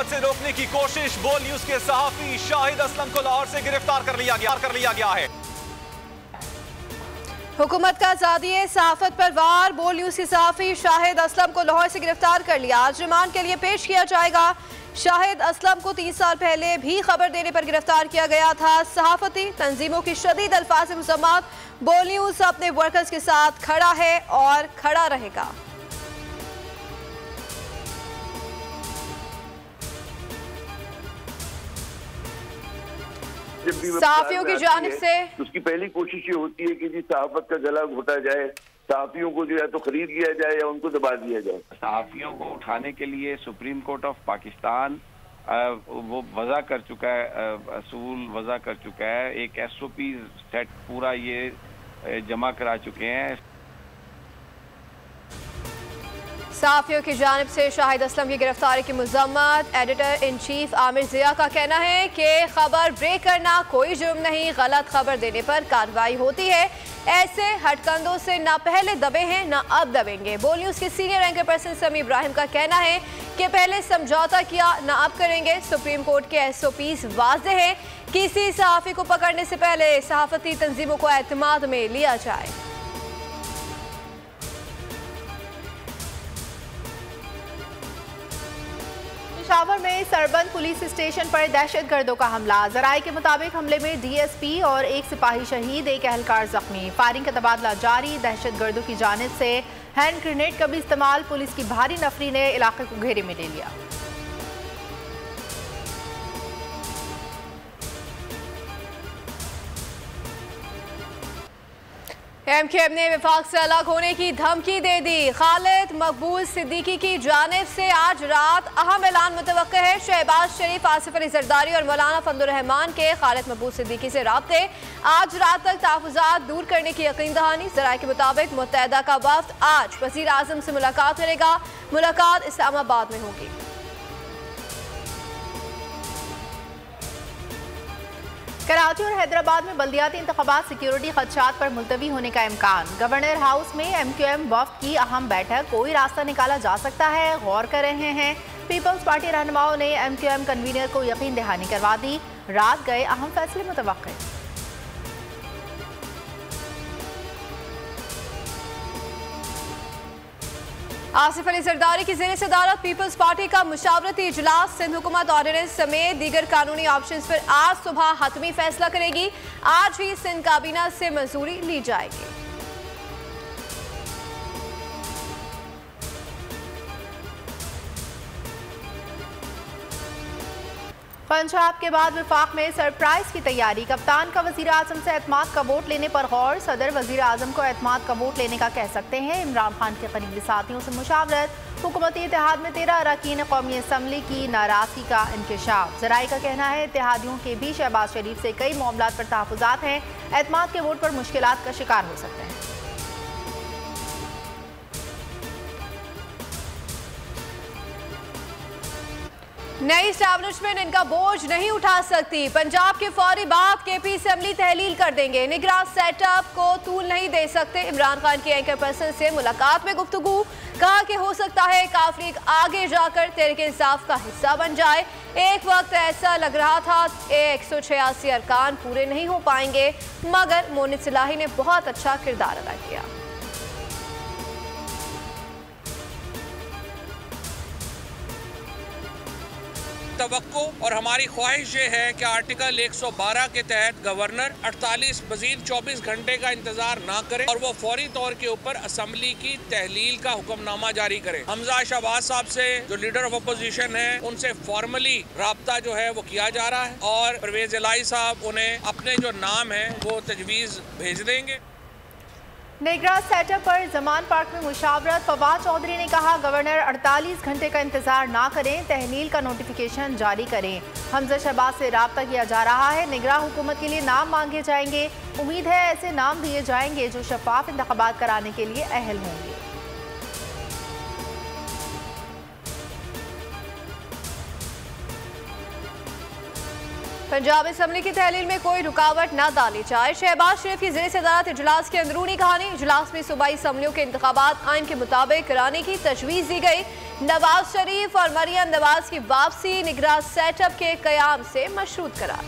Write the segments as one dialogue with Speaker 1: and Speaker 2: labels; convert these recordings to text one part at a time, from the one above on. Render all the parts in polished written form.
Speaker 1: सहाफत से रोकने की कोशिश। बोल न्यूज के सहाफी शाहिद असलम को लाहौर से गिरफ्तार कर लिया गया है।
Speaker 2: हुकूमत का आजादी सहाफत पर वार। बोल न्यूज के सहाफी शाहिद असलम को लाहौर से गिरफ्तार कर लिया। आज रिमांड के लिए पेश किया जाएगा। शाहिद असलम को 3 साल पहले भी खबर देने पर गिरफ्तार किया गया था। सहाफती तंजीमों की शदीद अल्फाज से मुसम्मत बोल न्यूज अपने वर्कर्स के साथ खड़ा है और खड़ा रहेगा। सहाफियों की जानिब से
Speaker 3: उसकी पहली कोशिश ये होती है कि जी सहाफत का गला घोटा जाए, सहाफियों को जो है तो खरीद लिया जाए या उनको दबा दिया जाए।
Speaker 4: सहाफियों को उठाने के लिए सुप्रीम कोर्ट ऑफ पाकिस्तान वो वज़ा कर चुका है, असूल वज़ा कर चुका है। एक SOP सेट पूरा ये जमा करा चुके हैं।
Speaker 2: सहाफियों की जानिब से शाहिद असलम की गिरफ्तारी की मज़म्मत। Editor in chief Aamir Zia का कहना है कि खबर ब्रेक करना कोई जुर्म नहीं, गलत खबर देने पर कार्रवाई होती है। ऐसे हटकंदों से ना पहले दबे हैं ना अब दबेंगे। बोल न्यूज़ के सीनियर एंकर पर्सन समी इब्राहिम का कहना है कि पहले समझौता किया ना अब करेंगे। सुप्रीम कोर्ट के SOPs वाज़ेह है। किसी सहाफ़ी को पकड़ने से पहले सहाफ़ती तंजीमों को एतमाद में लिया जाए।
Speaker 5: पेशावर में सरबंद पुलिस स्टेशन पर दहशतगर्दों का हमला। जराये के मुताबिक हमले में DSP और एक सिपाही शहीद, एक एहलकार जख्मी। फायरिंग का तबादला जारी। दहशतगर्दों की जानिब से हैंड ग्रेनेड का भी इस्तेमाल। पुलिस की भारी नफरी ने इलाके को घेरे में ले लिया।
Speaker 2: MKM ने वफाक से अलग होने की धमकी दे दी। खालिद मकबूल सिद्दीकी की जानिब से आज रात अहम ऐलान मुतवक्के है। शहबाज शरीफ, आसिफ अली जरदारी और मौलाना फजलुर रहमान के खालिद मकबूल सिद्दीकी से राब्ते। आज रात तक तहफ़्फ़ुज़ात दूर करने की यकीन दहानी। ज़राए के मुताबिक मुत्तहदा का वफ़द आज वज़ीर आज़म से मुलाकात करेगा। मुलाकात इस्लामाबाद में होगी।
Speaker 5: कराची और हैदराबाद में बल्दियाती इंतखाबात सिक्योरिटी खदशात पर मुलतवी होने का इम्कान। गवर्नर हाउस में MQM वफ़द की अहम बैठक। कोई रास्ता निकाला जा सकता है, गौर कर रहे हैं। पीपल्स पार्टी रहनुमाओं ने MQM कन्वीनर को यकीन दहानी करवा दी। रात गए अहम फैसले मुतवक्के।
Speaker 2: आसिफ अली जरदारी की ज़ेर सदारत पीपल्स पार्टी का मुशावरती इजलास। सिंध हुकूमत ऑर्डिनेंस समेत दीगर कानूनी ऑप्शंस पर आज सुबह हतमी फैसला करेगी। आज ही सिंध काबीना से मंजूरी ली जाएगी।
Speaker 5: पंजाब के बाद वफाक में सरप्राइज की तैयारी। कप्तान का वज़ीर आज़म से एतमाद का वोट लेने पर गौर। सदर वज़ीर आज़म को एतमाद का वोट लेने का कह सकते हैं। इमरान खान के करीबी साथियों से मुशावरत। हुकूमती इत्तेहाद में 13 अरकान कौमी असम्बली की नाराज़गी का इंकशाफ। ज़राए का कहना है इत्तेहादियों के भी शहबाज शरीफ से कई मामलात पर तहफ़्फ़ुज़ात हैं। एतमाद के वोट पर मुश्किलात का शिकार हो सकते हैं।
Speaker 2: नई इस्टेब्लिशमेंट इनका बोझ नहीं उठा सकती। पंजाब के फौरी बाद KP असेंबली तहलील कर देंगे। निगरान सेटअप को तूल नहीं दे सकते। इमरान खान की एंकर पर्सन से मुलाकात में गुफ्तगू। कहा कि हो सकता है काफ लीग आगे जाकर तहरीक इंसाफ का हिस्सा बन जाए। एक वक्त ऐसा लग रहा था 186 अरकान पूरे नहीं हो पाएंगे, मगर मोनिद सिलाही ने बहुत अच्छा किरदार अदा किया।
Speaker 6: तवक्को और हमारी ख्वाहिश ये है कि आर्टिकल 112 के तहत गवर्नर 48 मजीद 24 घंटे का इंतजार ना करे और वो फौरी तौर के ऊपर असेंबली की तहलील का हुक्मनामा जारी करे। हमजा शहबाज साहब से जो लीडर ऑफ अपोजिशन है उनसे फॉर्मली राब्ता जो है वो किया जा रहा है और परवेज इलाही साहब उन्हें अपने जो नाम है वो तजवीज़ भेज देंगे।
Speaker 5: निगरान सेटअप पर जमान पार्क में मुशावरत। फवाद चौधरी ने कहा गवर्नर 48 घंटे का इंतजार ना करें, तहलील का नोटिफिकेशन जारी करें। हमजा शहबाज से राब्ता किया जा रहा है। निगरान हुकूमत के लिए नाम मांगे जाएंगे। उम्मीद है ऐसे नाम दिए जाएंगे जो शफाफ इंतखाबात कराने के लिए अहल होंगे।
Speaker 2: पंजाब असम्बली की तहलील में कोई रुकावट न डाली जाए। शहबाज शरीफ की ज़ेर सदारत इजलास की अंदरूनी कहानी। इजलास में सूबाई असम्बलियों के इंतखाबात आइन के मुताबिक कराने की तजवीज़ दी गई। नवाज शरीफ और मरियम नवाज की वापसी निगरां सेटअप के कयाम से मशरूत करार।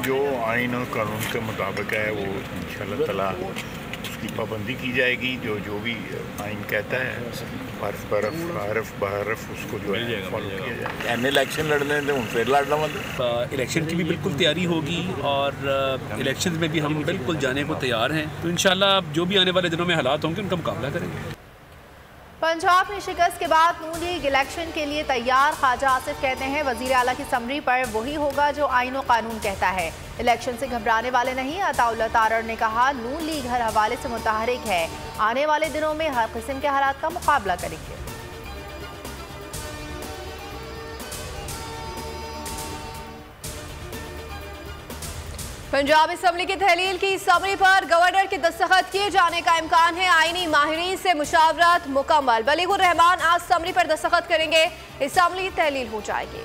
Speaker 7: जो आइन और कानून के मुताबिक है वो इंशाअल्लाह ताला उसकी पाबंदी की जाएगी। जो भी आइन कहता है हरफ बहरफ उसको जो है फॉलो किया जाए।
Speaker 8: एन इलेक्शन लड़ने थे फिर लड़ना मतलब
Speaker 9: इलेक्शन की भी बिल्कुल तैयारी होगी और इलेक्शन में भी हम बिल्कुल जाने को तैयार हैं। तो इंशाल्लाह जो भी आने वाले दिनों में हालात होंगे उनका मुकाबला करेंगे।
Speaker 5: पंजाब में शिकस्त के बाद नून लीग इलेक्शन के लिए तैयार। ख्वाजा आसिफ कहते हैं वजीर आला की समरी पर वही होगा जो आइन और कानून कहता है। इलेक्शन से घबराने वाले नहीं। अताउल्लाह तारड़ ने कहा नून लीग हर हवाले से मुतहरिक है, आने वाले दिनों में हर किस्म के हालात का मुकाबला करेंगे।
Speaker 2: पंजाब असम्बली की तहलील की समरी पर गवर्नर के दस्तखत किए जाने का इम्कान है। आईनी माहिरीन से मुशावरत मुकम्मल। बलीगुर रहमान आज समरी पर दस्तखत करेंगे। असम्बली की तहलील हो जाएगी।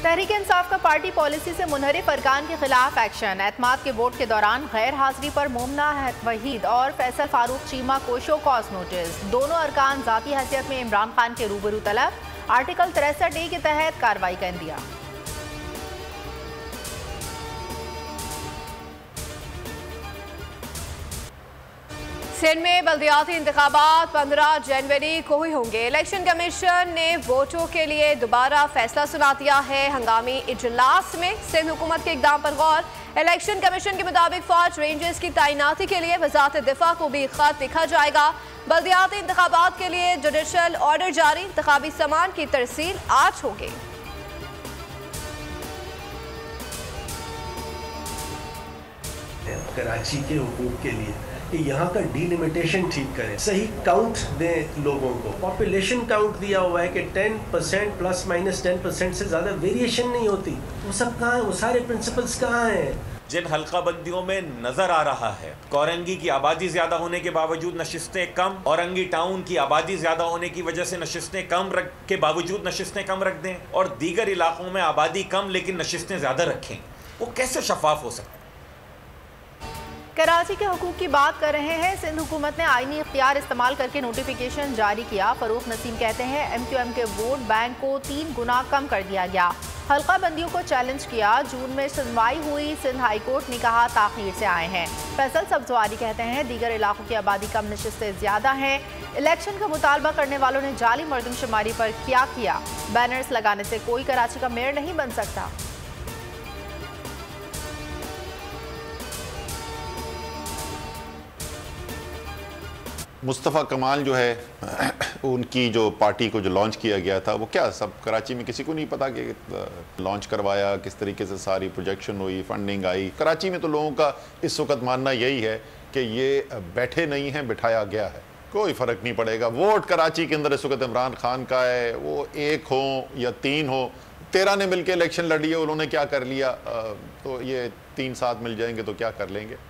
Speaker 5: तहरीक इंसाफ का पार्टी पॉलिसी से मुनहरिफ अरकान के खिलाफ एक्शन। एतमाद के वोट के दौरान गैर हाजिरी पर मोमना वहीद और फैसल फारूक चीमा को शो कॉज नोटिस। दोनों अरकान जाती हैसियत में इमरान खान के रूबरू तलब। आर्टिकल 63A के तहत कार्रवाई कर दिया।
Speaker 2: सिंध में बल्दियाती इंतखाबात 15 जनवरी को ही होंगे। इलेक्शन कमीशन ने वोटों के लिए दोबारा फैसला सुना दिया है। हंगामी इजलास में सिंध हुकूमत के इकदाम पर गौर। इलेक्शन कमीशन के मुताबिक फौज रेंजर्स की तैनाती के लिए वजारत दिफा को भी खत लिखा जाएगा। बल्दियाती इंतखाबात के लिए जुडिशल ऑर्डर जारी। इंतखाबी सामान की तरसील आज होगी।
Speaker 10: कराची के हुकूक के लिए कि यहाँ का डिलिमिटेशन ठीक करें, सही काउंट दें लोगों को। पॉपुलेशन काउंट दिया हुआ है कि 10% प्लस माइनस 10% से ज़्यादा वेरिएशन नहीं होती। वो सब कहाँ है? वो सारे प्रिंसिपल्स कहाँ हैं?
Speaker 11: जिन हल्का बंदियों में नजर आ रहा है कोरंगी की आबादी ज्यादा होने के बावजूद नशिस्तें कम, औरंगी टाउन की आबादी ज्यादा होने की वजह से नशिस्तें कम के बावजूद नशिस्तें कम रख दें, और दीगर इलाकों में आबादी कम लेकिन नशिस्तें ज्यादा रखें, वो कैसे शफाफ हो सकता है?
Speaker 5: कराची के हुकूक की बात कर रहे हैं। सिंध हुकूमत ने आईनी इख्तियार इस्तेमाल करके नोटिफिकेशन जारी किया। फरूख नसीम कहते हैं MQM के वोट बैंक को 3 गुना कम कर दिया गया। हल्का बंदियों को चैलेंज किया। जून में सुनवाई हुई। सिंध हाई कोर्ट ने कहा ताखीर से आए हैं। फैसल सब्जवारी कहते हैं दीगर इलाकों की आबादी कम, नशिस्तें ज्यादा हैं। इलेक्शन का मुतालबा करने वालों ने जाली मर्दमशुमारी पर क्या किया? बैनर्स लगाने से कोई कराची का मेयर नहीं बन सकता।
Speaker 12: मुस्तफ़ा कमाल जो है उनकी जो पार्टी को जो लॉन्च किया गया था वो क्या सब कराची में किसी को नहीं पता कि लॉन्च करवाया, किस तरीके से सारी प्रोजेक्शन हुई, फंडिंग आई। कराची में तो लोगों का इस वक्त मानना यही है कि ये बैठे नहीं हैं, बिठाया गया है। कोई फ़र्क नहीं पड़ेगा। वोट कराची के अंदर इस वक्त इमरान खान का है, वो 1 हो या 3 हो। 13 ने मिलकर इलेक्शन लड़ी है, उन्होंने क्या कर लिया? तो ये 3 साथ मिल जाएंगे तो क्या कर लेंगे?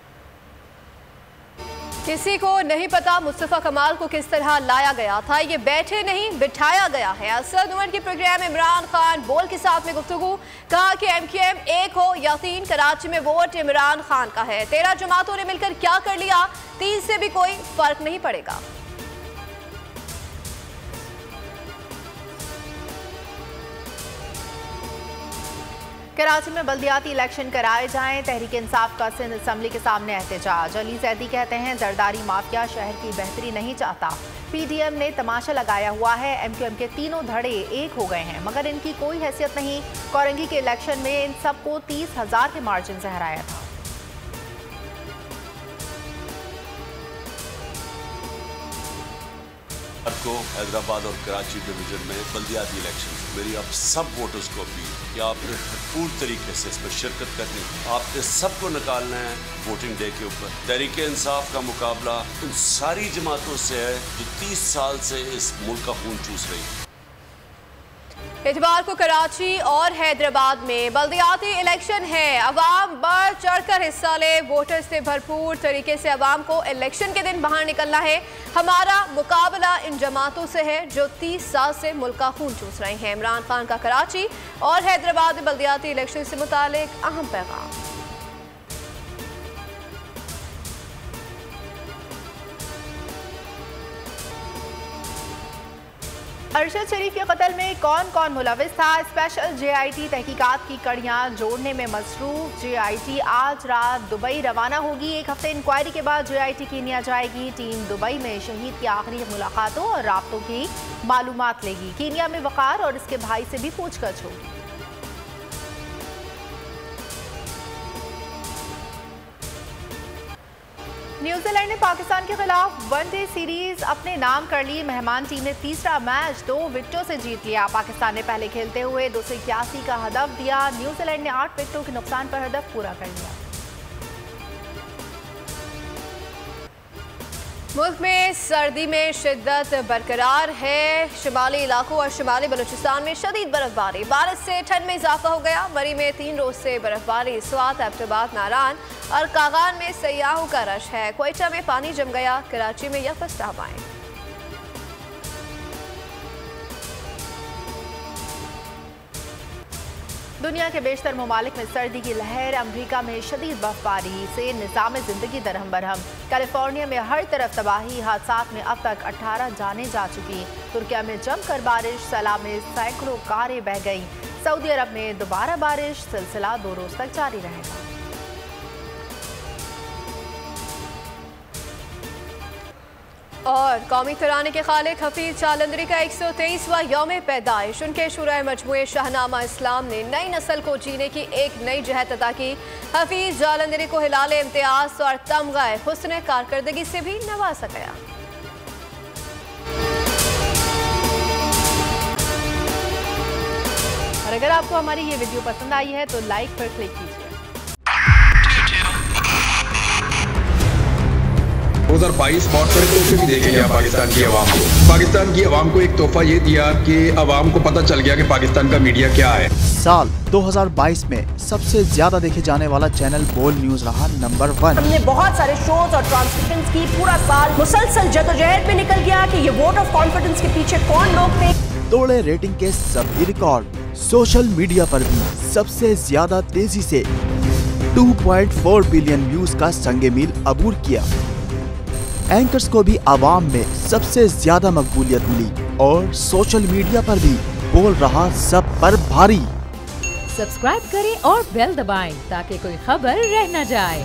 Speaker 2: किसी को नहीं पता मुस्तफ़ा कमाल को किस तरह लाया गया था। ये बैठे नहीं बिठाया गया है। असद उमर के प्रोग्राम इमरान खान बोल के साथ में गुफ्तगू। कहा कि MQM 1 हो या 3, कराची में वोट इमरान खान का है। 13 जमातों ने मिलकर क्या कर लिया? 3 से भी कोई फर्क नहीं पड़ेगा।
Speaker 5: कराची में बल्दियाती इलेक्शन कराए जाएं। तहरीक इंसाफ का सिंध असम्बली के सामने एहतजाज। अली जैदी कहते हैं जरदारी माफिया शहर की बेहतरी नहीं चाहता। PDM ने तमाशा लगाया हुआ है। MQM के तीनों धड़े एक हो गए हैं मगर इनकी कोई हैसियत नहीं। कोरंगी के इलेक्शन में इन सबको 30,000 के मार्जिन से हराया था।
Speaker 13: आपको हैदराबाद और कराची डिवीजन में बल्दियाती इलेक्शन, मेरी आप सब वोटर्स को अपील कि आपने भरपूर तरीके से इसमें शिरकत करनी। आपने सबको निकालना है वोटिंग डे के ऊपर। तहरीक इंसाफ का मुकाबला उन सारी जमातों से है जो 30 साल से इस मुल्क का खून चूस रही है।
Speaker 2: इतवार को कराची और हैदराबाद में बल्दियाती इलेक्शन है। अवाम बढ़ चढ़कर हिस्सा ले। वोटर्स से भरपूर तरीके से अवाम को इलेक्शन के दिन बाहर निकलना है। हमारा मुकाबला इन जमातों से है जो 30 साल से मुल्क का खून चूस रहे हैं। इमरान खान का कराची और हैदराबाद में बल्दियाती इलेक्शन से मुतालिक अहम पैगाम।
Speaker 5: अरशद शरीफ के कत्ल में कौन कौन मुलविस था? स्पेशल JIT तहकीकात की कड़ियां जोड़ने में मसरूफ। JIT आज रात दुबई रवाना होगी। एक हफ्ते इंक्वायरी के बाद JIT कीनिया जाएगी। टीम दुबई में शहीद की आखिरी मुलाकातों और राब्तों की मालूमात लेगी। कीनिया में वकार और इसके भाई से भी पूछताछ होगी। न्यूजीलैंड ने पाकिस्तान के खिलाफ वनडे सीरीज अपने नाम कर ली। मेहमान टीम ने तीसरा मैच 2 विकेटों से जीत लिया। पाकिस्तान ने पहले खेलते हुए 281 का हदफ दिया। न्यूजीलैंड ने 8 विकेटों के नुकसान पर हदफ पूरा कर लिया।
Speaker 2: मुल्क में सर्दी में शिद्दत बरकरार है। शिमाली इलाकों और शिमाली बलूचिस्तान में शदीद बर्फबारी। बारिश से ठंड में इजाफा हो गया। मरी में 3 रोज से बर्फबारी। स्वात, एबटाबाद, नारान और कागान में सयाहों का रश है। क्वेटा में पानी जम गया। कराची में यकस हवाएं।
Speaker 5: दुनिया के बेशतर ममालिक में सर्दी की लहर। अमरीका में शदीद बर्फबारी से निज़ाम ज़िंदगी दरहम बरहम। कैलिफोर्निया में हर तरफ तबाही। हादसात में अब तक 18 जानें जा चुकी। तुर्किया में जमकर बारिश। सैलाब में सैकड़ों कारें बह गईं। सऊदी अरब में दोबारा बारिश। सिलसिला 2 रोज तक जारी रहेगा।
Speaker 2: और कौमी तराने के खालिक हफीज जालंधरी का 123वां यौम पैदाइश। उनके शुरा मजमूए शाहनामा इस्लाम ने नई नस्ल को जीने की एक नई जहत अता की। हफीज जालंधरी को हिलाले इम्तियाज और तमगाए हुस्न कारकर्दगी से भी नवाजा गया।
Speaker 5: और अगर आपको हमारी ये वीडियो पसंद आई है तो लाइक पर क्लिक कीजिए।
Speaker 14: 2022 बहुत सारे तोहफे भी देखे गया पाकिस्तान की आवाम को। पाकिस्तान की आवाम को एक तोहफा ये दिया कि आवाम को पता चल गया कि पाकिस्तान का मीडिया क्या है।
Speaker 15: साल 2022 में सबसे ज्यादा देखे जाने वाला चैनल बोल न्यूज रहा नंबर 1।
Speaker 16: हमने बहुत सारे शोज और ट्रांसमिशंस की। पूरा साल मुसलसल जदोजहद में निकल गया कि ये वोट ऑफ कॉन्फिडेंस के पीछे कौन लोग थे।
Speaker 15: तोड़े रेटिंग के सभी रिकॉर्ड। सोशल मीडिया पर भी सबसे ज्यादा तेजी से 2.4 बिलियन व्यूज का संगे मील अबूर किया। एंकर्स को भी आवाम में सबसे ज्यादा मकबूलियत मिली और सोशल मीडिया पर भी बोल रहा सब पर भारी।
Speaker 17: सब्सक्राइब करें और बेल दबाएं ताकि कोई खबर रह न जाए।